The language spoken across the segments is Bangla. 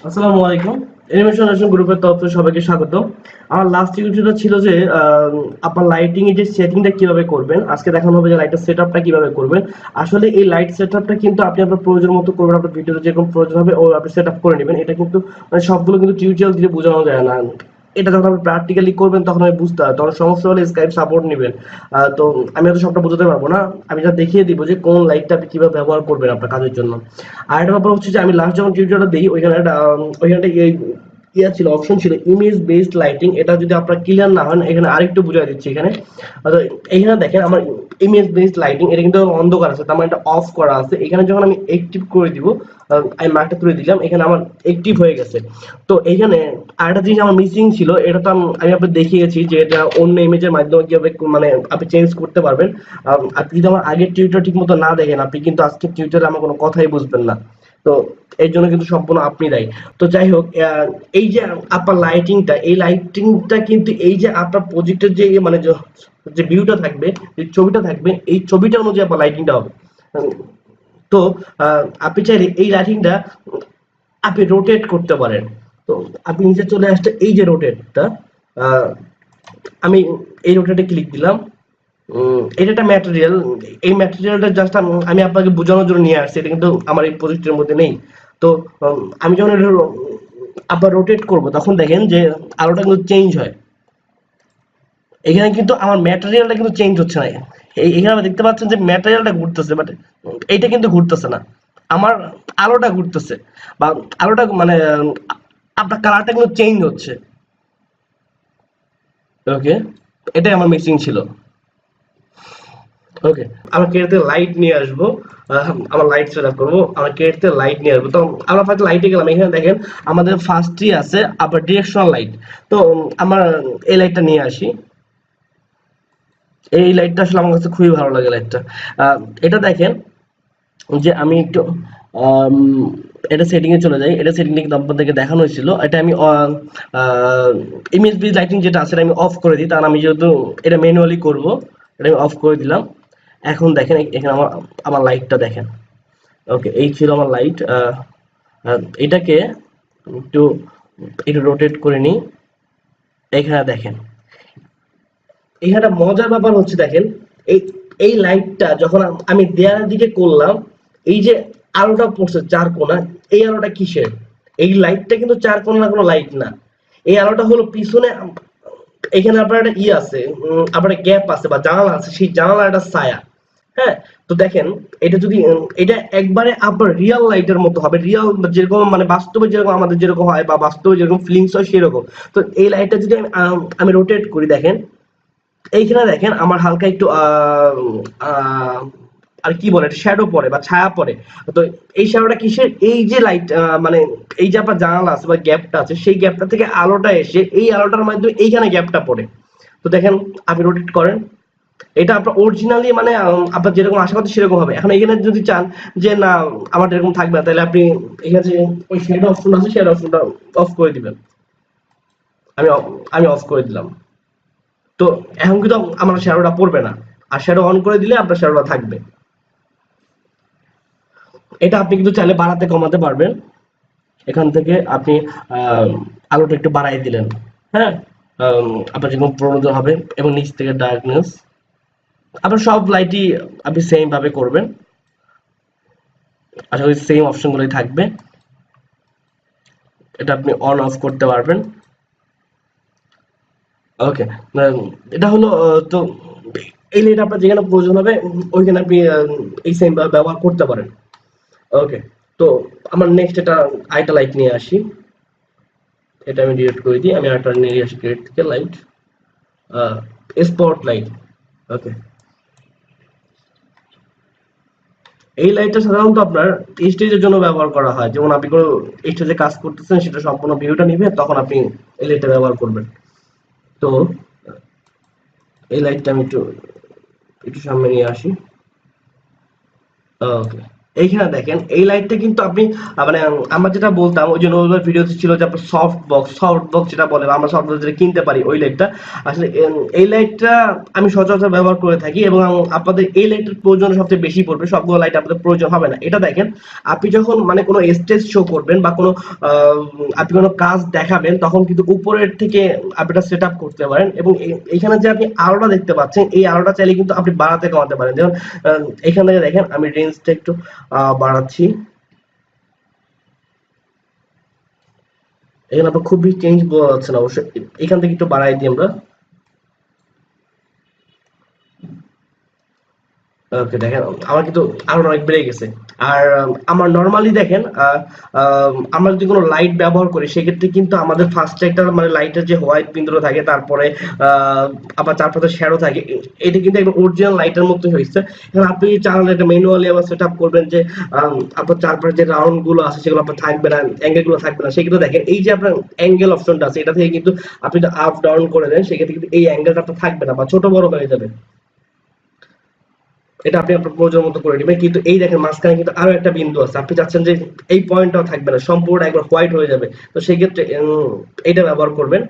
আসসালামু আলাইকুম। অ্যানিমেশন গ্রুপের তরফ থেকে সবাইকে স্বাগত। আমার লাস্ট টিউটোরিয়ালটা ছিল যে আপনার লাইটিং এর যে সেটিংটা কিভাবে করবেন। আজকে দেখানো হবে যে লাইটের সেটআপটা কিভাবে করবেন। আসলে এই লাইট সেটআপটা কিন্তু আপনি আপনার প্রয়োজন মতো করবেন। আপনার ভিডিওতে যেরকম প্রয়োজন হবে ও আপনি সেটআপ করে নেবেন। এটা কিন্তু মানে সবগুলো কিন্তু টিউটোরিয়াল দিয়ে বোঝানো যায় না। এটা যখন আপনি প্র্যাকটিক্যালি করবেন তখন আমি বুঝতে হয়। তখন সমস্যা হলে স্কাইপ সাপোর্ট নিবেন। তো আমি হয়তো সবটা বোঝাতে পারবো না। আমি যা দেখিয়ে দিব যে কোন লাইটটা আপনি কিভাবে ব্যবহার করবেন আপনার কাজের জন্য। আর একটা ব্যাপার হচ্ছে যে আমি লাস্ট যখন টিউটোরিয়ালটা দিই ওইখানে একটা ওইখানে এই ইয়া ছিল, অপশন ছিল ইমেজ বেসড লাইটিং। এটা যদি আপনার ক্লিয়ার না হন এখানে আরেকটু বুঝাই দিচ্ছি। এখানে এইখানে দেখেন আমার ইমেজ বেসড লাইটিং, এটা কিন্তু অন্ধকার আছে, তার মানে এটা অফ করা আছে। এখানে যখন আমি অ্যাক্টিভ করে দিব, আমি মার্কটা তুলে দিলাম, এখানে আমার অ্যাক্টিভ হয়ে গেছে। তো এইখানে আরেকটা জিনিস আমার মিসিং ছিল, এটা তো আমি আপনাকে দেখিয়েছি যে এটা অন্য ইমেজের মাধ্যমে কিভাবে মানে আপনি চেঞ্জ করতে পারবেন। আপনি যদি আমার আগের টিউটোরিয়াল ঠিক মতো না দেখেন আপনি কিন্তু আজকের টিউটোরিয়ালে আমার কোনো কথাই বুঝবেন না। তো এর জন্য কিন্তু সম্পূর্ণ আপনি দায়ী। তো যাই হোক, এই যে আপনার লাইটিংটা, এই লাইটিংটা কিন্তু এই যে আপনার প্রজেক্টের যে মানে যে ভিউটা থাকবে, যে ছবিটা থাকবে, এই ছবিটা অনুযায়ী আপনার লাইটিংটা হবে। উম, তো আপনি চাইলে এই লাইটিংটা আপনি রোটেট করতে পারেন। তো আপনি নিচে চলে আসতে এই যে রোটেটটা, আমি এই রোটেটে ক্লিক দিলাম। এটা একটা ম্যাটেরিয়াল। এই ম্যাটেরিয়ালটা জাস্ট আমি আপনাকে বোঝানোর জন্য নিয়ে আসছি, এটা কিন্তু আমার এই প্রজেক্টের মধ্যে নেই। তো আমি যখন এটা আবার রোটেট করব তখন দেখেন যে আলোটা কিন্তু চেঞ্জ হয়। এখানে কিন্তু আমার ম্যাটেরিয়ালটা কিন্তু চেঞ্জ হচ্ছে না। এখানে আপনি দেখতে পাচ্ছেন যে ম্যাটেরিয়ালটা ঘুরতেছে, বাট এইটা কিন্তু ঘুরতেছে না। আমার আলোটা ঘুরতেছে, বা আলোটা মানে আপনার কালারটা কিন্তু চেঞ্জ হচ্ছে। ওকে, এটাই আমার মিসিং ছিল। ওকে, আমরা কেটে লাইট নিয়ে আসবো। আমরা লাইট সেট আপ করবো, আমরা কেটে লাইট নিয়ে আসবো। তো আমরা ফার্স্ট লাইটে গেলাম। এখানে দেখেন আমাদের ফার্স্টই আছে আবার ডিরেকশনাল লাইট। তো আমার এই লাইটটা নিয়ে আসি। এই লাইটটা আসলে আমার কাছে খুবই ভালো লাগে লাইটটা। এটা দেখেন যে আমি একটু আম, এটা সেটিং এ চলে যাই। এটা সেটিং কিন্তু আপনাদেরকে দেখানো হয়েছিল। এটা আমি ইমেজ বেস লাইটিং যেটা আছে এটা আমি অফ করে দিই, কারণ আমি যেহেতু এটা ম্যানুয়ালি করব। এটা আমি অফ করে দিলাম। এখন দেখেন এখানে আমার আমার লাইটটা দেখেন। ওকে, এই ছিল আমার লাইট। এটাকে একটু একটু রোটেট করে নিই। এখানে দেখেন, এখানে মজার ব্যাপার হচ্ছে দেখেন, এই এই লাইটটা যখন আমি দেয়ালের দিকে করলাম, এই যে আলোটা পড়ছে চার কোণা, এই আলোটা কিসের? এই লাইটটা কিন্তু চার কোণা কোনো লাইট না। এই আলোটা হলো পিছনে। এখানে আপনার একটা ই আছে, আপনার গ্যাপ আছে বা জানালা আছে, সেই জানালা একটা ছায়া। হ্যাঁ, তো দেখেন এটা যদি এটা একবারে আপনার রিয়েল লাইটের মতো হবে, রিয়েল যেরকম মানে বাস্তবে যেরকম আমাদের যেরকম হয় বা বাস্তবে যেরকম ফিলিংস হয় সেরকম। তো এই লাইটটা যদি আমি রোটেট করি দেখেন, এইখানে দেখেন আমার হালকা একটু আর কি বলে শ্যাডো পড়ে বা ছায়া পড়ে। তো এই শ্যাডোটা কিসের? এই যে লাইট মানে এই যে আপনার জানালা আছে বা গ্যাপটা আছে, সেই গ্যাপটা থেকে আলোটা এসে এই আলোটার মাধ্যমে এইখানে গ্যাপটা পড়ে। তো দেখেন আপনি রোটেট করেন, এটা আপনার অরিজিনালি মানে আপনার যেরকম আশা করতে সেরকম হবে। এখন এখানে যদি চান যে না আমার এরকম থাকবে না, তাহলে আপনি এখানে যে ওই শ্যাডো অপশন আছে শ্যাডো অপশনটা অফ করে দিবেন। আমি আমি অফ করে দিলাম। তো এখন কিন্তু আমার শ্যাডোটা পড়বে না। আর শ্যাডো অন করে দিলে আপনার শ্যাডোটা থাকবে। এটা আপনি কিন্তু চাইলে বাড়াতে কমাতে পারবেন। এখান থেকে আপনি আহ, আলোটা একটু বাড়াই দিলেন। হ্যাঁ, আপনার যেরকম প্রণোদন হবে, এবং নিচ থেকে ডার্কনেস আপনার সব লাইটই আপনি সেম ভাবে করবেন। আশা করি সেম অপশনগুলোই থাকবে। এটা আপনি অন অফ করতে পারবেন। ওকে, এটা হলো তো এই লাইট আপনার যেখানে প্রয়োজন হবে ওইখানে আপনি এই সেম ব্যবহার করতে পারেন। ওকে, তো আমার নেক্সট এটা আরেকটা লাইট নিয়ে আসি। এটা আমি ডিলিট করে দিই। আমি আরেকটা নিয়ে আসি ক্রিয়েট থেকে লাইট, স্পট লাইট। ওকে, এই লাইটটা সাধারণত আপনার স্টেজের জন্য ব্যবহার করা হয়। যেমন আপনি কোনো স্টেজে কাজ করতেছেন, সেটা সম্পূর্ণ ভিউটা নিবে, তখন আপনি এই লাইটটা ব্যবহার করবেন। তো এই লাইটটা আমি একটু একটু সামনে নিয়ে আসি। ওকে, এইখানে দেখেন এই লাইটটা কিন্তু আপনি মানে আমরা যেটা বলতাম ওই যে নজরুলের ভিডিওতে ছিল যে আপনার সফট বক্স যেটা বলে আমরা সফট বক্স যেটা কিনতে পারি ওই লাইটটা আসলে এই লাইটটা আমি সচরাচর ব্যবহার করে থাকি এবং আপনাদের এই লাইটের প্রয়োজন সবচেয়ে বেশি পড়বে, সবগুলো লাইট আপনাদের প্রয়োজন হবে না। এটা দেখেন আপনি যখন মানে কোনো স্টেজ শো করবেন বা কোনো আপনি কোনো কাজ দেখাবেন তখন কিন্তু উপরের থেকে আপনি এটা সেট আপ করতে পারেন এবং এইখানে যে আপনি আলোটা দেখতে পাচ্ছেন এই আলোটা চাইলে কিন্তু আপনি বাড়াতে কমাতে পারেন। যেমন এখান থেকে দেখেন আমি রেঞ্জটা একটু বাড়াচ্ছি। এখানে আপনার খুবই চেঞ্জ বোঝা যাচ্ছে না অবশ্যই, এখান থেকে একটু বাড়াই দিই আমরা। ওকে দেখেন আমার কিন্তু আরো অনেক বেড়ে গেছে। আর আমার নরমালি দেখেন আমরা যদি কোনো লাইট ব্যবহার করি সেক্ষেত্রে কিন্তু আমাদের ফার্স্টে একটা মানে লাইটের যে হোয়াইট বিন্দুটা থাকে তারপরে আবার চারপাশে শ্যাডো থাকে, এটা কিন্তু একদম অরিজিনাল লাইটের মতো হয়েছে। এখন আপনি চান এটা ম্যানুয়ালি আবার সেট আপ করবেন যে আপনার চারপাশে যে রাউন্ড গুলো আছে সেগুলো আপনার থাকবে না, অ্যাঙ্গেল গুলো থাকবে না, সেক্ষেত্রে দেখেন এই যে আপনার অ্যাঙ্গেল অপশনটা আছে এটা থেকে কিন্তু আপনি আপ ডাউন করে দেন সেক্ষেত্রে কিন্তু এই অ্যাঙ্গেলটা আপনার থাকবে না বা ছোট বড় হয়ে যাবে। এটা আপনি আপনার প্রয়োজন মতো করে নেবেন, কিন্তু এই দেখেন মাঝখানে কিন্তু আরো একটা বিন্দু আছে, আপনি চাচ্ছেন যে এই পয়েন্টটাও থাকবে না, সম্পূর্ণ একবার হোয়াইট হয়ে যাবে, তো সেই ক্ষেত্রে এটা ব্যবহার করবেন,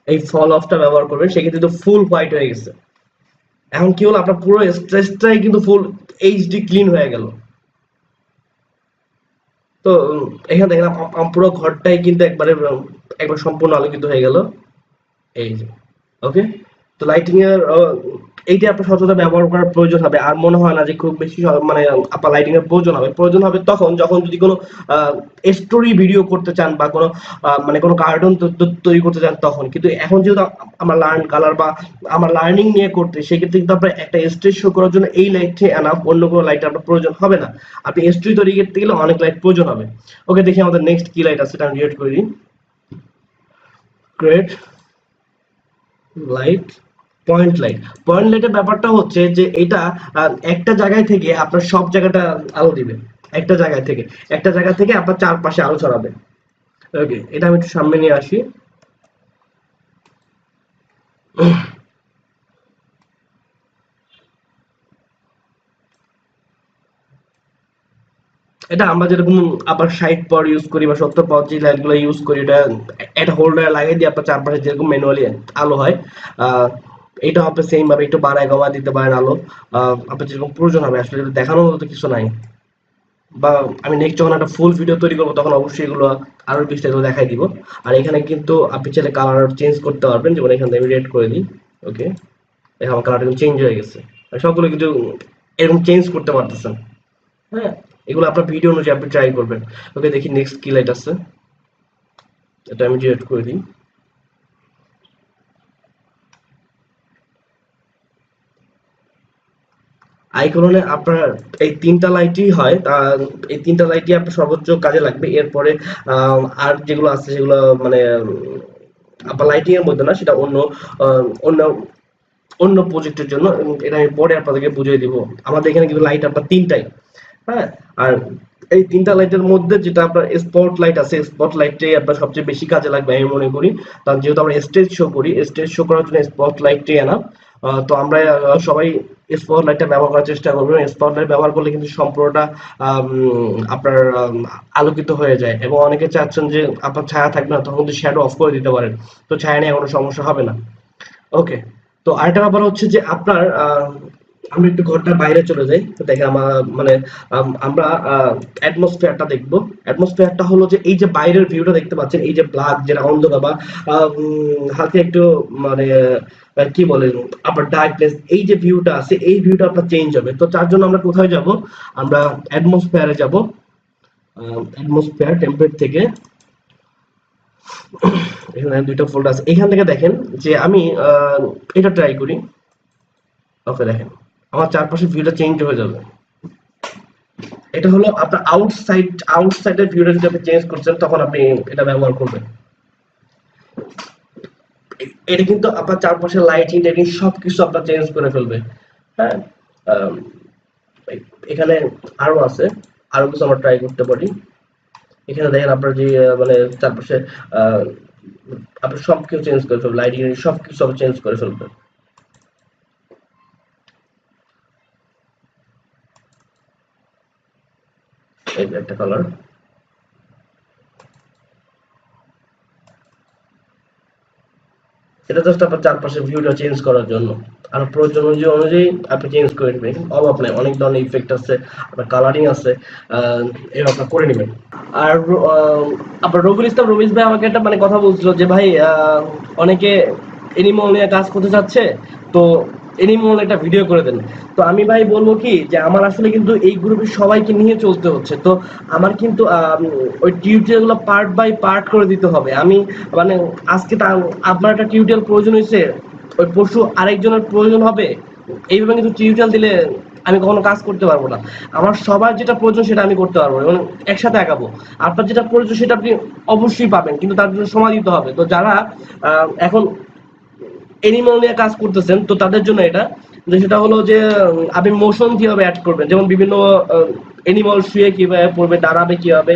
এই ফল অফটা ব্যবহার করবেন, সেক্ষেত্রে কিন্তু ফুল হোয়াইট হয়ে গেছে। এখন কি হলো আপনার পুরো স্ট্রেসটাই কিন্তু ফুল এইচডি ক্লিন হয়ে গেল। তো এখানে দেখেন পুরো ঘরটাই কিন্তু একবারে একবার সম্পূর্ণ আলোকিত হয়ে গেল এই যে। ওকে, তো লাইটিং এর এইটা আপনার সচেতন ব্যবহার করার প্রয়োজন হবে, আর মনে হয় না যে খুব বেশি মানে আপনার লাইটিং এর প্রয়োজন হবে তখন যখন যদি কোনো স্টোরি ভিডিও করতে চান বা কোনো মানে কোনো কার্টুন তৈরি করতে চান তখন, কিন্তু এখন যেহেতু আমরা লার্ন কালার বা আমার লার্নিং নিয়ে করতে সেক্ষেত্রে কিন্তু আপনার একটা স্টেজ শো করার জন্য এই লাইটটি এনাফ, অন্য কোনো লাইট আপনার প্রয়োজন হবে না। আপনি স্টোরি তৈরি করতে গেলে অনেক লাইট প্রয়োজন হবে। ওকে, দেখি আমাদের নেক্সট কি লাইট আছে সেটা আমি রিয়েট করে দিই। গ্রেট লাইট, পয়েন্ট লাইটের ব্যাপারটা হচ্ছে যে এটা একটা জায়গায় থেকে আপনার সব জায়গাটা আলো দিবে, একটা জায়গায় থেকে একটা জায়গা থেকে আপনার চারপাশে আলো ছড়াবে। ওকে, এটা আমি একটু সামনে নিয়ে আসি। এটা আমরা যেরকম আবার 60 পাওয়ার ইউজ করি বা 70 পাওয়ার যে লাইট গুলো ইউজ করি, এটা একটা হোল্ডার লাগিয়ে দিয়ে আপনার চারপাশে যেরকম ম্যানুয়ালি আলো হয় আহ এটা আপনি সেম ভাবে একটু বাড়ায় কমায় দিতে পারেন আলো, আপনার যেরকম প্রয়োজন হবে। আসলে এটা দেখানোর মতো কিছু নাই, বা আমি নেক্সট যখন একটা ফুল ভিডিও তৈরি করবো তখন অবশ্যই এগুলো আরো বিস্তারিত দেখাই দিব। আর এখানে কিন্তু আপনি চাইলে কালার চেঞ্জ করতে পারবেন, যেমন এখান থেকে আমি রেড করে দিই। ওকে, এখন আমার কালারটা কিন্তু চেঞ্জ হয়ে গেছে, আর সবগুলো কিন্তু এরকম চেঞ্জ করতে পারতেছেন। হ্যাঁ, এগুলো আপনার ভিডিও অনুযায়ী আপনি ট্রাই করবেন। ওকে, দেখি নেক্সট কি লাইট আছে, এটা আমি রেড করে দিই। আইকনে আপনার এই তিনটা লাইটই হয়, এই তিনটা লাইটই আপনার সর্বোচ্চ কাজে লাগবে। এরপরে আর যেগুলো আছে সেগুলো মানে আপনার লাইটিং এর মধ্যে না, সেটা অন্য অন্য অন্য প্রজেক্টের জন্য, এটা আমি পরে আপনাদেরকে বুঝিয়ে দিব। আমাদের এখানে কিন্তু লাইট আপনার তিনটাই। হ্যাঁ, আর এই তিনটা লাইটের মধ্যে যেটা আপনার স্পট লাইট আছে, স্পট লাইটটাই আপনার সবচেয়ে বেশি কাজে লাগবে আমি মনে করি, কারণ যেহেতু আমরা স্টেজ শো করি, স্টেজ শো করার জন্য স্পট লাইটটাই আনা। তো আমরা সবাই স্পট লাইটটা ব্যবহার করার চেষ্টা করবো। স্পট লাইট ব্যবহার করলে কিন্তু সম্পূর্ণটা আপনার আলোকিত হয়ে যায়, এবং অনেকে চাচ্ছেন যে আপনার ছায়া থাকবে না তখন কিন্তু শ্যাডো অফ করে দিতে পারেন, তো ছায়া নিয়ে কোনো সমস্যা হবে না। ওকে, তো আরেকটা ব্যাপার হচ্ছে যে আপনার আমি একটু ঘরটার বাইরে চলে যাই, তো দেখেন আমার মানে আমরা অ্যাটমসফিয়ারটা দেখবো। অ্যাটমসফিয়ারটা হলো যে এই যে বাইরের ভিউটা দেখতে পাচ্ছেন, এই যে ব্ল্যাক যেটা অন্ধকার বা হালকা একটু মানে কি বলে আপনার ডার্কনেস, এই যে ভিউটা আছে এই ভিউটা আপনার চেঞ্জ হবে। তো তার জন্য আমরা কোথায় যাব, আমরা অ্যাটমসফিয়ারে যাব। অ্যাটমসফিয়ার টেম্পারেট থেকে এখানে দুইটা ফোল্ডার আছে, এখান থেকে দেখেন যে আমি এটা ট্রাই করি। ওকে, দেখেন আমার চারপাশে ভিউটা চেঞ্জ হয়ে যাবে। এটা হলো আপনার আউটসাইডের ভিউটা যদি আপনি চেঞ্জ করছেন তখন আপনি এটা ব্যবহার করবেন। এটা কিন্তু আপনার চারপাশে লাইটিং টাইটিং সবকিছু আপনার চেঞ্জ করে ফেলবে। হ্যাঁ, আম, এখানে আরো আছে, আরো কিছু আমরা ট্রাই করতে পারি। এখানে দেখেন আপনার যে মানে চারপাশে আহ আপনার সবকিছু চেঞ্জ করে ফেলবে, লাইটিং সবকিছু চেঞ্জ করে ফেলবে। এই যে একটা কালার, এটা জাস্ট আপনার চারপাশের ভিউটা চেঞ্জ করার জন্য। আর প্রয়োজন অনুযায়ী আপনি চেঞ্জ করে নেবেন, অভাব নাই, অনেক ধরনের ইফেক্ট আছে, আপনার কালারিং আছে, এগুলো আপনার করে নেবেন। আর আপনার রবিউল ইসলাম রবিস ভাই আমাকে একটা মানে কথা বলছিল যে ভাই অনেকে এনিমল নিয়ে কাজ করতে চাচ্ছে, তো এনিমল একটা ভিডিও করে দেন। তো আমি ভাই বলবো কি যে আমার আসলে কিন্তু এই গ্রুপে সবাইকে নিয়ে চলতে হচ্ছে, তো আমার কিন্তু ওই টিউটোরিয়ালগুলো পার্ট বাই পার্ট করে দিতে হবে। আমি মানে আজকে আপনার একটা টিউটোরিয়াল প্রয়োজন হয়েছে, ওই পরশু আরেকজনের প্রয়োজন হবে, এইভাবে কিন্তু টিউটোরিয়াল দিলে আমি কখনো কাজ করতে পারবো না। আমার সবার যেটা প্রয়োজন সেটা আমি করতে পারবো এবং একসাথে আগাবো। আপনার যেটা প্রয়োজন সেটা আপনি অবশ্যই পাবেন, কিন্তু তার জন্য সময় দিতে হবে। তো যারা এখন এনিমাল নিয়ে কাজ করতেছেন, তো তাদের জন্য এটা, যে সেটা হলো যে আপনি মোশন কিভাবে অ্যাড করবেন, যেমন বিভিন্ন এনিমাল শুয়ে কিভাবে পড়বে, দাঁড়াবে কিভাবে,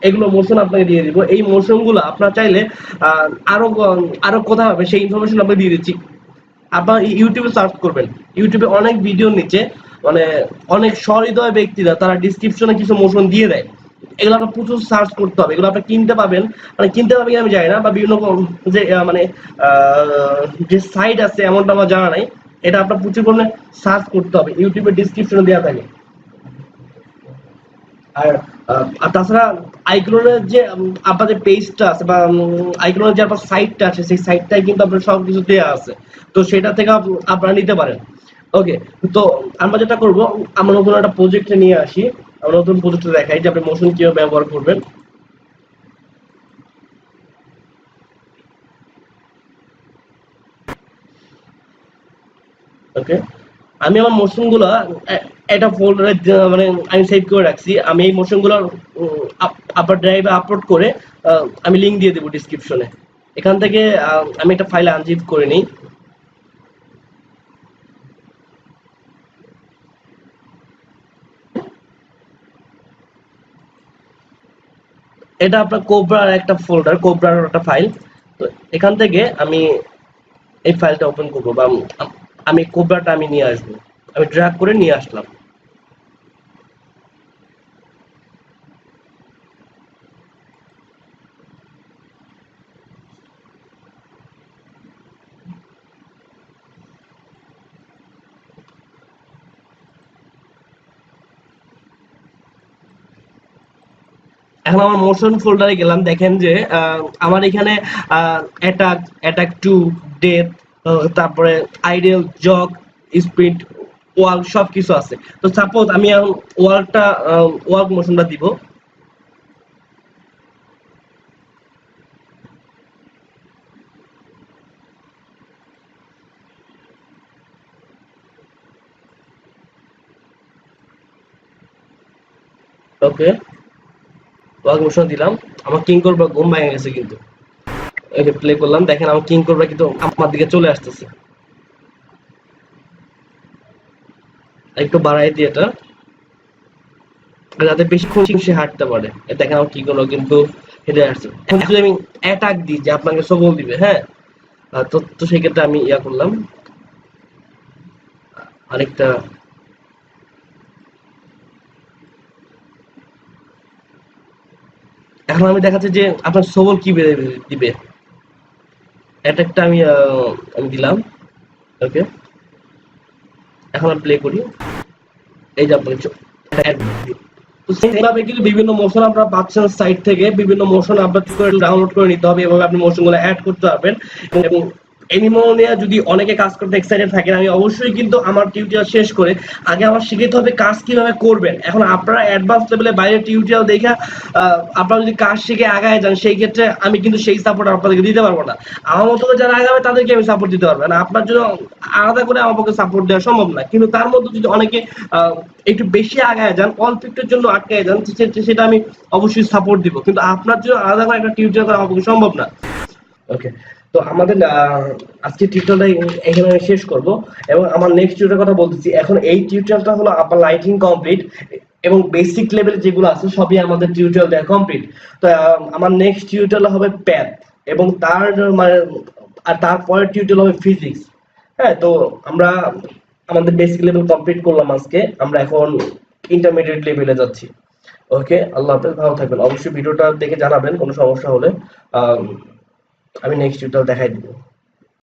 এগুলো মোশন আপনাকে দিয়ে দিব। এই মোশন গুলো আপনার চাইলে আরো আরো কোথাও হবে সেই ইনফরমেশন আপনাকে দিয়ে দিচ্ছি। আপনার ইউটিউবে সার্চ করবেন, ইউটিউবে অনেক ভিডিওর নিচে মানে অনেক সহৃদয় ব্যক্তিরা তারা ডিসক্রিপশনে কিছু মোশন দিয়ে দেয়, এগুলো আপনার প্রচুর সার্চ করতে হবে, এগুলো আপনি কিনতে পাবেন, মানে কিনতে পাবেন আমি জানি না, বা বিভিন্ন যে মানে যে সাইট আছে এমনটা আমার জানা নাই, এটা আপনার প্রচুর পরিমাণে সার্চ করতে হবে, ইউটিউবের ডিসক্রিপশনে দেওয়া থাকে। আর আর তাছাড়া আইক্লোনের যে আপনাদের পেজটা আছে বা আইক্লোনের যে আপনার সাইটটা আছে, সেই সাইটটাই কিন্তু আপনার সবকিছু দেওয়া আছে, তো সেটা থেকে আপনারা নিতে পারেন। ওকে, তো আমরা যেটা করব, আমরা নতুন একটা প্রজেক্টে নিয়ে আসি, আমরা নতুন প্রজেক্টে দেখাই যে আপনি মোশন কিভাবে ব্যবহার করবেন। ওকে, আমি আমার মোশন গুলো একটা ফোল্ডারে মানে আমি সেভ করে রাখছি। আমি এই মোশন গুলো আপনার ড্রাইভে আপলোড করে আমি লিংক দিয়ে দেবো ডিসক্রিপশনে। এখান থেকে আমি একটা ফাইল আনজিপ করে নিই। এটা আপনার কোবরার একটা ফোল্ডার, কোবরার একটা ফাইল। তো এখান থেকে আমি এই ফাইলটা ওপেন করবো, বা আমি কোবরাটা আমি নিয়ে আসবো, আমি ড্র্যাগ করে নিয়ে আসলাম। এখন আমার মোশন ফোল্ডারে গেলাম, দেখেন যে আমার এখানে অ্যাটাক, অ্যাটাক টু, ডেথ, তারপরে আইডিয়াল, জগ, স্পিড, ওয়াল সব কিছু আছে। তো সাপোজ আমি এখন ওয়ালটা ওয়াল মোশনটা দিব। ওকে, ওয়াল মোশন দিলাম, আমার কিং কোবরা ঘুম ভেঙে গেছে কিন্তু। ওকে, প্লে করলাম, দেখেন আমার কিং কোবরা কিন্তু আমার দিকে চলে আসতেছে। একটু বাড়াই দিয়ে এটা, যাতে বেশিক্ষণ সে হাঁটতে পারে। দেখেন আমার কি করলো কিন্তু হেঁটে আসছে। এখন যদি আমি অ্যাটাক দিই যে আপনাকে সবল দিবে, হ্যাঁ, তো তো সেক্ষেত্রে আমি ইয়া করলাম আরেকটা। এখন আমি দেখাচ্ছি যে আপনার সবল কি দিবে। অ্যাটাকটা আমি দিলাম। ওকে, এখন আমি প্লে করি, এই যে আপনার তো সেইভাবে কিন্তু বিভিন্ন মোশন আপনারা পাচ্ছেন সাইট থেকে, বিভিন্ন মোশন আপলোড করে ডাউনলোড করে নিতে হবে, এভাবে আপনি মোশনগুলো অ্যাড করতে পারবেন। এবং এনিমল নিয়ে যদি অনেকে কাজ করতে এক্সাইটেড থাকেন, আমি অবশ্যই কিন্তু আমার টিউটোরিয়াল শেষ করে আগে আমার শিখতে হবে কাজ কিভাবে করবেন। এখন আপনারা অ্যাডভান্স লেভেলে বাইরে টিউটোরিয়াল দেখে আপনারা যদি কাজ শিখে আগায় যান, সেই ক্ষেত্রে আমি কিন্তু সেই সাপোর্ট আপনাদেরকে দিতে পারবো না। আমার মতো করে যারা আগাবে তাদেরকে আমি সাপোর্ট দিতে পারবো না, আপনার জন্য আলাদা করে আমার পক্ষে সাপোর্ট দেওয়া সম্ভব না। কিন্তু তার মধ্যে যদি অনেকে একটু বেশি আগায় যান, অল্প একটুর জন্য আটকায় যান, সেটা আমি অবশ্যই সাপোর্ট দিব, কিন্তু আপনার জন্য আলাদা করে একটা টিউটোরিয়াল করা আমার পক্ষে সম্ভব না। ওকে, তো আমাদের আজকে টিউটোরিয়ালটা এখানে আমি শেষ করব, এবং আমার নেক্সট টিউটোরিয়াল কথা বলতেছি। এখন এই টিউটোরিয়ালটা হলো আপনার লাইটিং কমপ্লিট, এবং বেসিক লেভেল যেগুলো আছে সবই আমাদের টিউটোরিয়াল দেওয়া কমপ্লিট। তো আমার নেক্সট টিউটোরিয়াল হবে প্যাথ, এবং তার মানে আর তারপরের টিউটোরিয়াল হবে ফিজিক্স। হ্যাঁ, তো আমরা আমাদের বেসিক লেভেল কমপ্লিট করলাম আজকে, আমরা এখন ইন্টারমিডিয়েট লেভেলে যাচ্ছি। ওকে, আল্লাহ হাফেজ, ভালো থাকবেন। অবশ্যই ভিডিওটা দেখে জানাবেন কোনো সমস্যা হলে। আম, আমি নেক্সট টিউটোরিয়াল দেখাই দিব।